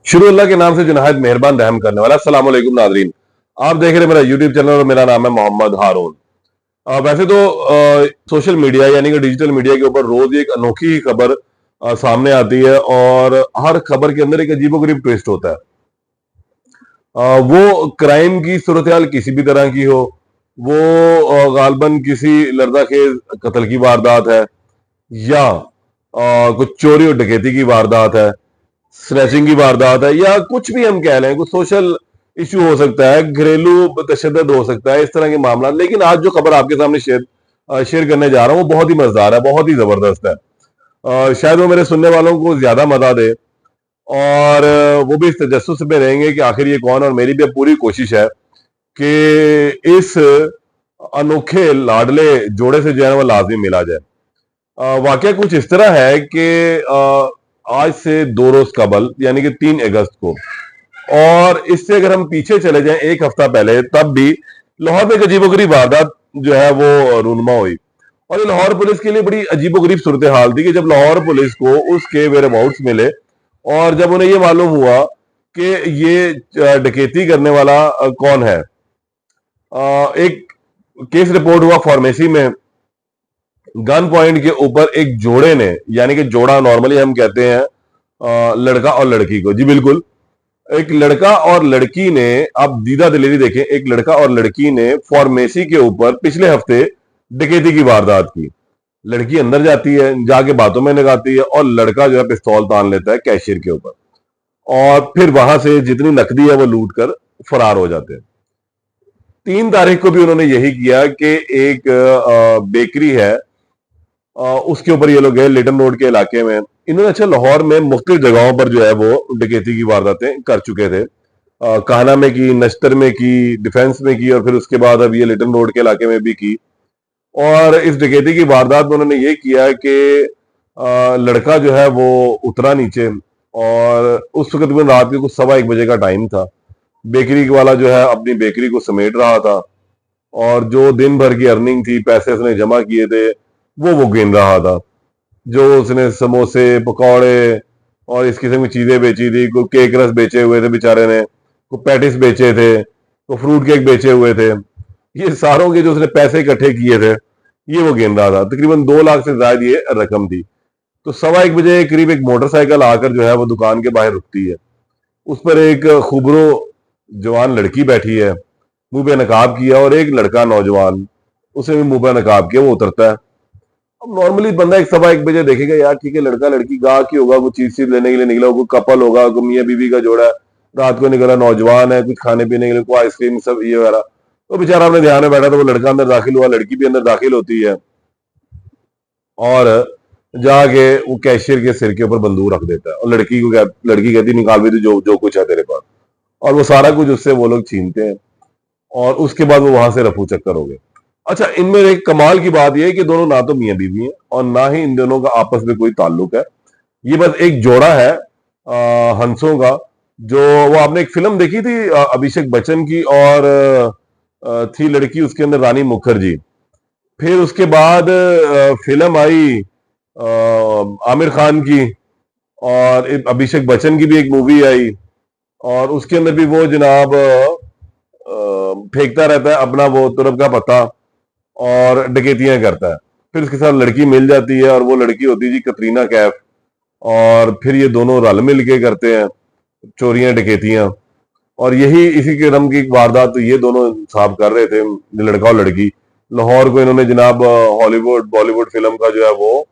शुरू अल्लाह के नाम से जो नहायत मेहरबान रहम करने वाला। अस्सलाम वालेकुम नाज़रीन, आप देख रहे हैं मेरा यूट्यूब चैनल और मेरा नाम है मोहम्मद हारून। वैसे तो सोशल मीडिया यानी कि डिजिटल मीडिया के ऊपर रोज एक अनोखी खबर सामने आती है और हर खबर के अंदर एक अजीबोगरीब ट्विस्ट होता है। वो क्राइम की सूरत हाल किसी भी तरह की हो, वो गालबन किसी लर्ज़ाखेज कत्ल की वारदात है या कुछ चोरी और डकैती की वारदात है, स्नैचिंग की वारदात है या कुछ भी हम कह लें, कुछ सोशल इश्यू हो सकता है, घरेलू तशद्दुद हो सकता है, इस तरह के मामला। लेकिन आज जो खबर आपके सामने शेयर करने जा रहा हूँ वो बहुत ही मजेदार है, बहुत ही जबरदस्त है। शायद वो मेरे सुनने वालों को ज्यादा मजा दे और वो भी इस तजस्सुस में रहेंगे कि आखिर ये कौन। और मेरी भी अब पूरी कोशिश है कि इस अनोखे लाडले जोड़े से जो है वो लाजमी मिला जाए। वाकया कुछ इस तरह है कि आज से 2 रोज कबल यानी कि 3 अगस्त को, और इससे अगर हम पीछे चले जाएं एक हफ्ता पहले, तब भी लाहौर में एक अजीबोगरीब वारदात जो है वो रूनुमा हुई। और ये लाहौर पुलिस के लिए बड़ी अजीबोगरीब सूरत हाल थी कि जब लाहौर पुलिस को उसके वेयर अबाउट्स मिले और जब उन्हें ये मालूम हुआ कि ये डकैती करने वाला कौन है। एक केस रिपोर्ट हुआ फार्मेसी में, गन पॉइंट के ऊपर एक जोड़े ने, यानी कि जोड़ा नॉर्मली हम कहते हैं लड़का और लड़की को, जी बिल्कुल, एक लड़का और लड़की ने, आप दीदा दिलेरी देखें, एक लड़का और लड़की ने फार्मेसी के ऊपर पिछले हफ्ते डकैती की वारदात की। लड़की अंदर जाती है, जाके बातों में लगाती है और लड़का जो है पिस्तौल तान लेता है कैशियर के ऊपर और फिर वहां से जितनी नकदी है वो लूट कर फरार हो जाते हैं। 3 तारीख को भी उन्होंने यही किया कि एक बेकरी है, उसके ऊपर ये लोग गए लिटन रोड के इलाके में। इन्होंने अच्छा लाहौर में मुख्तलिफ जगहों पर जो है वो डकैती की वारदातें कर चुके थे। काना में की, नश्तर में की, डिफेंस में की और फिर उसके बाद अब ये लिटन रोड के इलाके में भी की। और इस डकैती की वारदात में उन्होंने ये किया कि लड़का जो है वो उतरा नीचे और उस वक्त में रात के कुछ 1:15 का टाइम था। बेकरी वाला जो है अपनी बेकरी को समेट रहा था और जो दिन भर की अर्निंग थी, पैसे उसने जमा किए थे, वो गिन रहा था। जो उसने समोसे, पकौड़े और इस किस्म की चीजें बेची थी, कोई केक रस बेचे हुए थे बेचारे ने, कोई पैटिस बेचे थे, कोई फ्रूट केक बेचे हुए थे। ये सारों के जो उसने पैसे इकट्ठे किए थे ये वो गिन रहा था। तकरीबन 2 लाख से ज्यादा ये रकम थी। तो 1:15 करीब एक मोटरसाइकिल आकर जो है वो दुकान के बाहर रुकती है। उस पर एक खूबरो जवान लड़की बैठी है, मुंह पे नकाब किया, और एक लड़का नौजवान, उसे भी मुंह पे नकाब किया, वो उतरता है। अब नॉर्मली बंदा एक 1:15 देखेगा, यार ठीक है, लड़का लड़की गाह की होगा, कुछ चीज लेने के लिए निकला, कोई कपल होगा, कोई मियाँ बीवी का जोड़ा है, रात को निकला, नौजवान है, कुछ खाने पीने के लिए, कोई आइसक्रीम सब ये वगैरह। तो बेचारा अपने ध्यान में बैठा, तो वो लड़का अंदर दाखिल हुआ, लड़की भी अंदर दाखिल होती है और जाके वो कैशियर के सिर के ऊपर बंदूक रख देता है और लड़की कहती निकाल भी तू जो जो कुछ है तेरे पास। और वो सारा कुछ उससे वो लोग छीनते हैं और उसके बाद वो वहां से रफू चक्कर हो गए। अच्छा, इनमें एक कमाल की बात यह है कि दोनों ना तो मियां बीवी हैं और ना ही इन दोनों का आपस में कोई ताल्लुक है। ये बस एक जोड़ा है हंसों का। जो वो आपने एक फिल्म देखी थी अभिषेक बच्चन की, और थी लड़की उसके अंदर रानी मुखर्जी। फिर उसके बाद फिल्म आई आमिर खान की, और अभिषेक बच्चन की भी एक मूवी आई और उसके अंदर भी वो जनाब फेंकता रहता है अपना वो तुरब का पत्ता और डकैतियां करता है। फिर उसके साथ लड़की मिल जाती है और वो लड़की होती है जी कतरीना कैफ, और फिर ये दोनों रल मिल के करते हैं चोरियां डकैतियां। और यही इसी के रम की वारदात तो ये दोनों साहब कर रहे थे, लड़का और लड़की। लाहौर को इन्होंने जनाब हॉलीवुड बॉलीवुड फिल्म का जो है वो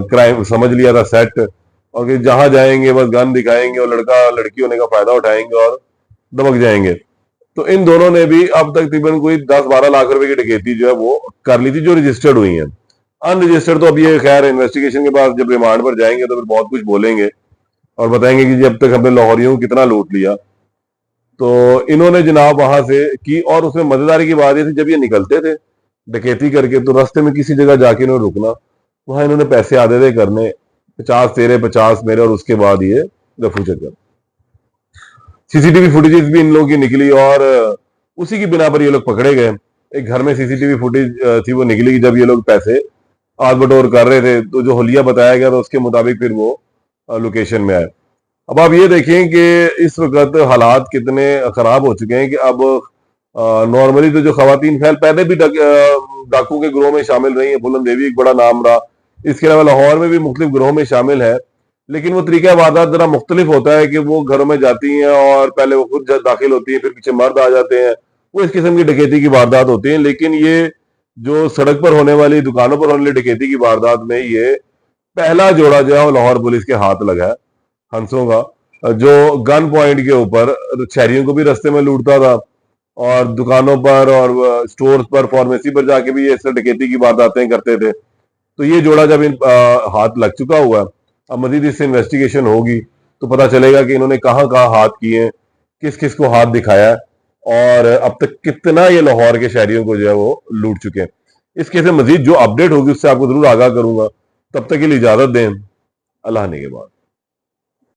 क्राइम समझ लिया था सेट, और कि जहां जाएंगे बस गन दिखाएंगे और लड़का लड़की होने का फायदा उठाएंगे और दबक जाएंगे। तो इन दोनों ने भी अब तक तकरीबन कोई 10-12 लाख रुपए की डकैती जो है वो कर ली थी, जो रजिस्टर्ड हुई है। अनरजिस्टर्ड तो अब ये खैर इन्वेस्टिगेशन के बाद जब रिमांड पर जाएंगे तो फिर बहुत कुछ बोलेंगे और बताएंगे कि जी अब तक हमने लाहौरियों को कितना लूट लिया। तो इन्होंने जनाब वहां से की, और उसमें मजेदारी की बात ये थी, जब ये निकलते थे डकैती करके तो रास्ते में किसी जगह जाके इन्होंने रुकना, वहां इन्होंने पैसे आधे आधे करने, 50 तेरे 50 मेरे, और उसके बाद ये रफू चक्कर। सीसीटीवी फुटेजेस भी इन लोगों की निकली और उसी की बिना पर ये लोग पकड़े गए। एक घर में सीसीटीवी फुटेज थी, वो निकली कि जब ये लोग पैसे आज बटोर कर रहे थे, तो जो हुलिया बताया गया था उसके मुताबिक फिर वो लोकेशन में आए। अब आप ये देखें कि इस वक्त हालात कितने खराब हो चुके हैं कि अब नॉर्मली तो जो खवातीन खैर पहले भी डाकू के ग्रोह में शामिल रही है, फूलन देवी एक बड़ा नाम रहा, इसके अलावा लाहौर में भी मुख्तलिफ ग्रोह में शामिल है, लेकिन वो तरीका वारदात जरा मुख्तलिफ होता है कि वो घरों में जाती हैं और पहले वो खुद दाखिल होती है, फिर पीछे मर्द आ जाते हैं, वो इस किस्म की डकैती की वारदात होती है। लेकिन ये जो सड़क पर होने वाली, दुकानों पर होने वाली डकैती की वारदात में ये पहला जोड़ा जो है वो लाहौर पुलिस के हाथ लगा है, हंसों का, जो गन पॉइंट के ऊपर शहरियों को भी रास्ते में लूटता था और दुकानों पर और स्टोर्स पर, फार्मेसी पर जाके भी ये इस तरह डकैती की वारदातें करते थे। तो ये जोड़ा जब इन हाथ लग चुका हुआ है, अब मजीद इससे इन्वेस्टिगेशन होगी तो पता चलेगा कि इन्होंने कहाँ कहाँ हाथ किए हैं, किस किस को हाथ दिखाया है और अब तक कितना ये लाहौर के शहरियों को जो है वो लूट चुके हैं। इस केस में मजीद जो अपडेट होगी उससे आपको जरूर आगाह करूंगा। तब तक के लिए इजाजत दें। अल्लाह ने के बाद।